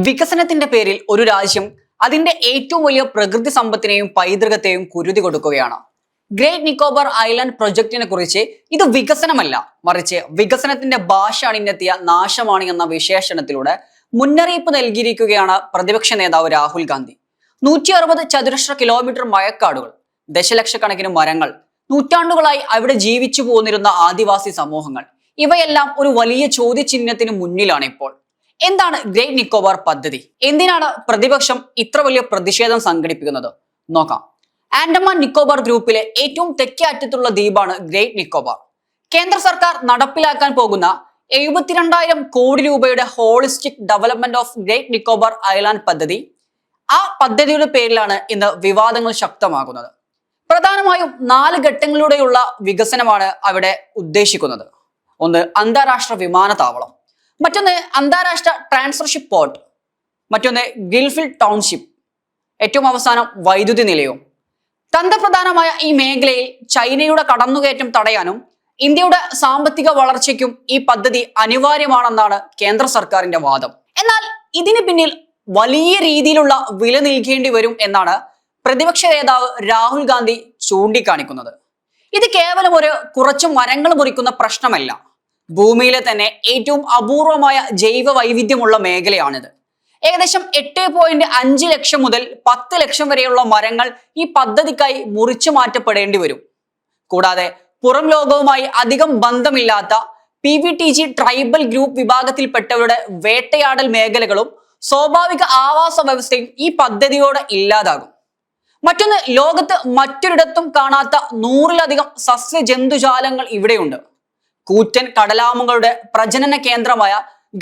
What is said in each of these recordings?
വികസനത്തിന്റെ പേരിൽ ഒരു രാജ്യം അതിന്റെ ഏറ്റവും വലിയ പ്രകൃതി സമ്പത്തിനെയും പൈതൃകത്തെയും കുരുതി കൊടുക്കുകയാണ്. ഗ്രേറ്റ് നിക്കോബാർ ഐലൻഡ് പ്രൊജക്ടിനെ കുറിച്ച് ഇത് വികസനമല്ല, മറിച്ച് വികസനത്തിന്റെ ഭാഷ അണിഞ്ഞെത്തിയ നാശമാണ് എന്ന വിശേഷണത്തിലൂടെ മുന്നറിയിപ്പ് നൽകിയിരിക്കുകയാണ് പ്രതിപക്ഷ നേതാവ് രാഹുൽ ഗാന്ധി. 160 ചതുരശ്ര കിലോമീറ്റർ മഴക്കാടുകൾ, ദശലക്ഷക്കണക്കിന് മരങ്ങൾ, നൂറ്റാണ്ടുകളായി അവിടെ ജീവിച്ചു പോന്നിരുന്ന ആദിവാസി സമൂഹങ്ങൾ, ഇവയെല്ലാം ഒരു വലിയ ചോദ്യചിഹ്നത്തിന് മുന്നിലാണ് ഇപ്പോൾ. എന്താണ് ഗ്രേറ്റ് നിക്കോബാർ പദ്ധതി? എന്തിനാണ് പ്രതിപക്ഷം ഇത്ര വലിയ പ്രതിഷേധം സംഘടിപ്പിക്കുന്നത്? നോക്കാം. ആൻഡമാൻ നിക്കോബാർ ഗ്രൂപ്പിലെ ഏറ്റവും തെക്കേ അറ്റത്തുള്ള ദ്വീപാണ് ഗ്രേറ്റ് നിക്കോബാർ. കേന്ദ്ര സർക്കാർ നടപ്പിലാക്കാൻ പോകുന്ന 72,000 കോടി രൂപയുടെ holistic development of great Nicobar island പദ്ധതി, ആ പദ്ധതിയുടെ പേരിലാണ് ഇന്ന് വിവാദങ്ങൾ ശക്തമാകുന്നത്. പ്രധാനമായും 4 ഘട്ടങ്ങളിലൂടെയുള്ള വികസനമാണ് അവിടെ ഉദ്ദേശിക്കുന്നത്. ഒന്ന്, അന്താരാഷ്ട്ര വിമാനത്താവളം. മറ്റൊന്ന്, അന്താരാഷ്ട്ര ട്രാൻസ്ഷിപ്പ് പോർട്ട്. മറ്റൊന്ന്, ഗിൽഫിൽഡ് ടൗൺഷിപ്പ്. ഏറ്റവും അവസാനം, വൈദ്യുതി നിലയവും. തന്ത്രപ്രധാനമായ ഈ മേഖലയിൽ ചൈനയുടെ കടന്നുകയറ്റം തടയാനും ഇന്ത്യയുടെ സാമ്പത്തിക വളർച്ചയ്ക്കും ഈ പദ്ധതി അനിവാര്യമാണെന്നാണ് കേന്ദ്ര സർക്കാരിന്റെ വാദം. എന്നാൽ ഇതിന് പിന്നിൽ വലിയ രീതിയിലുള്ള വില നൽകേണ്ടി വരും എന്നാണ് പ്രതിപക്ഷ നേതാവ് രാഹുൽ ഗാന്ധി ചൂണ്ടിക്കാണിക്കുന്നത്. ഇത് കേവലം ഒരു കുറച്ചു മരങ്ങൾ മുറിക്കുന്ന പ്രശ്നമല്ല. ഭൂമിയിലെ തന്നെ ഏറ്റവും അപൂർവമായ ജൈവ വൈവിധ്യമുള്ള മേഖലയാണിത്. ഏകദേശം 8.5 ലക്ഷം മുതൽ 10 ലക്ഷം വരെയുള്ള മരങ്ങൾ ഈ പദ്ധതിക്കായി മുറിച്ചു മാറ്റപ്പെടേണ്ടി വരും. കൂടാതെ പുറം ലോകവുമായി അധികം ബന്ധമില്ലാത്ത PVTG ട്രൈബൽ ഗ്രൂപ്പ് വിഭാഗത്തിൽപ്പെട്ടവരുടെ വേട്ടയാടൽ മേഖലകളും സ്വാഭാവിക ആവാസ വ്യവസ്ഥയും ഈ പദ്ധതിയോടെ ഇല്ലാതാകും. മറ്റൊന്ന്, ലോകത്ത് മറ്റൊരിടത്തും കാണാത്ത 100-ലധികം സസ്യജന്തുജാലങ്ങൾ ഇവിടെയുണ്ട്. കൂറ്റൻ കടലാമകളുടെ പ്രജനന കേന്ദ്രമായ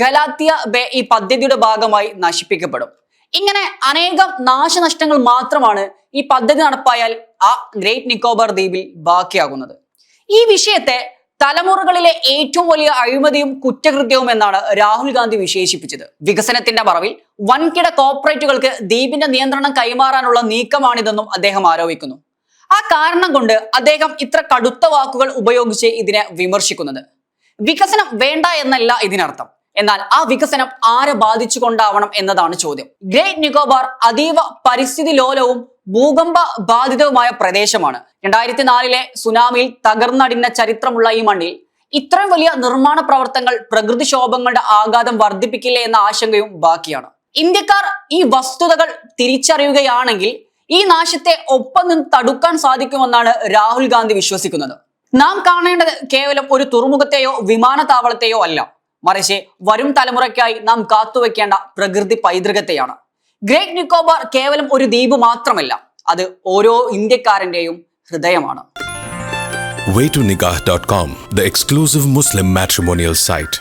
ഗലാത്തിയ ബേ ഈ പദ്ധതിയുടെ ഭാഗമായി നശിപ്പിക്കപ്പെടും. ഇങ്ങനെ അനേകം നാശനഷ്ടങ്ങൾ മാത്രമാണ് ഈ പദ്ധതി നടപ്പായാൽ ആ ഗ്രേറ്റ് നിക്കോബാർ ദ്വീപിൽ ബാക്കിയാകുന്നത്. ഈ വിഷയത്തെ തലമുറകളിലെ ഏറ്റവും വലിയ അഴിമതിയും കുറ്റകൃത്യവും എന്നാണ് രാഹുൽ ഗാന്ധി വിശേഷിപ്പിച്ചത്. വികസനത്തിന്റെ മറവിൽ വൻകിട കോർപ്പറേറ്റുകൾക്ക് ദ്വീപിന്റെ നിയന്ത്രണം കൈമാറാനുള്ള നീക്കമാണിതെന്നും അദ്ദേഹം ആരോപിക്കുന്നു. ആ കാരണം കൊണ്ട് അദ്ദേഹം ഇത്ര കടുത്ത വാക്കുകൾ ഉപയോഗിച്ച് ഇതിനെ വിമർശിക്കുന്നത്. വികസനം വേണ്ട എന്നല്ല ഇതിനർത്ഥം. എന്നാൽ ആ വികസനം ആരെ ബാധിച്ചുകൊണ്ടാവണം എന്നതാണ് ചോദ്യം. ഗ്രേറ്റ് നിക്കോബാർ അതീവ പരിസ്ഥിതി ലോലവും ഭൂകമ്പ ബാധിതവുമായ പ്രദേശമാണ്. 2004-ലെ സുനാമിയിൽ തകർന്നടിഞ്ഞ ചരിത്രമുള്ള ഈ മണ്ണിൽ ഇത്രയും വലിയ നിർമ്മാണ പ്രവർത്തനങ്ങൾ പ്രകൃതിക്ഷോഭങ്ങളുടെ ആഘാതം വർദ്ധിപ്പിക്കില്ലേ എന്ന ആശങ്കയും ബാക്കിയാണ്. ഇന്ത്യക്കാർ ഈ വസ്തുതകൾ തിരിച്ചറിയുകയാണെങ്കിൽ ഈ നാശത്തെ ഒപ്പം നിന്ന് തടുക്കാൻ സാധിക്കുമെന്നാണ് രാഹുൽ ഗാന്ധി വിശ്വസിക്കുന്നത്. നാം കാണേണ്ടത് കേവലം ഒരു തുറമുഖത്തെയോ വിമാനത്താവളത്തെയോ അല്ല, മറിച്ച് വരും തലമുറയ്ക്കായി നാം കാത്തുവെക്കേണ്ട പ്രകൃതി പൈതൃകത്തെയാണ്. ഗ്രേറ്റ് നിക്കോബാർ കേവലം ഒരു ദ്വീപ് മാത്രമല്ല, അത് ഓരോ ഇന്ത്യക്കാരന്റെയും ഹൃദയമാണ്. Waytonikah.com, the exclusive Muslim matrimonial site.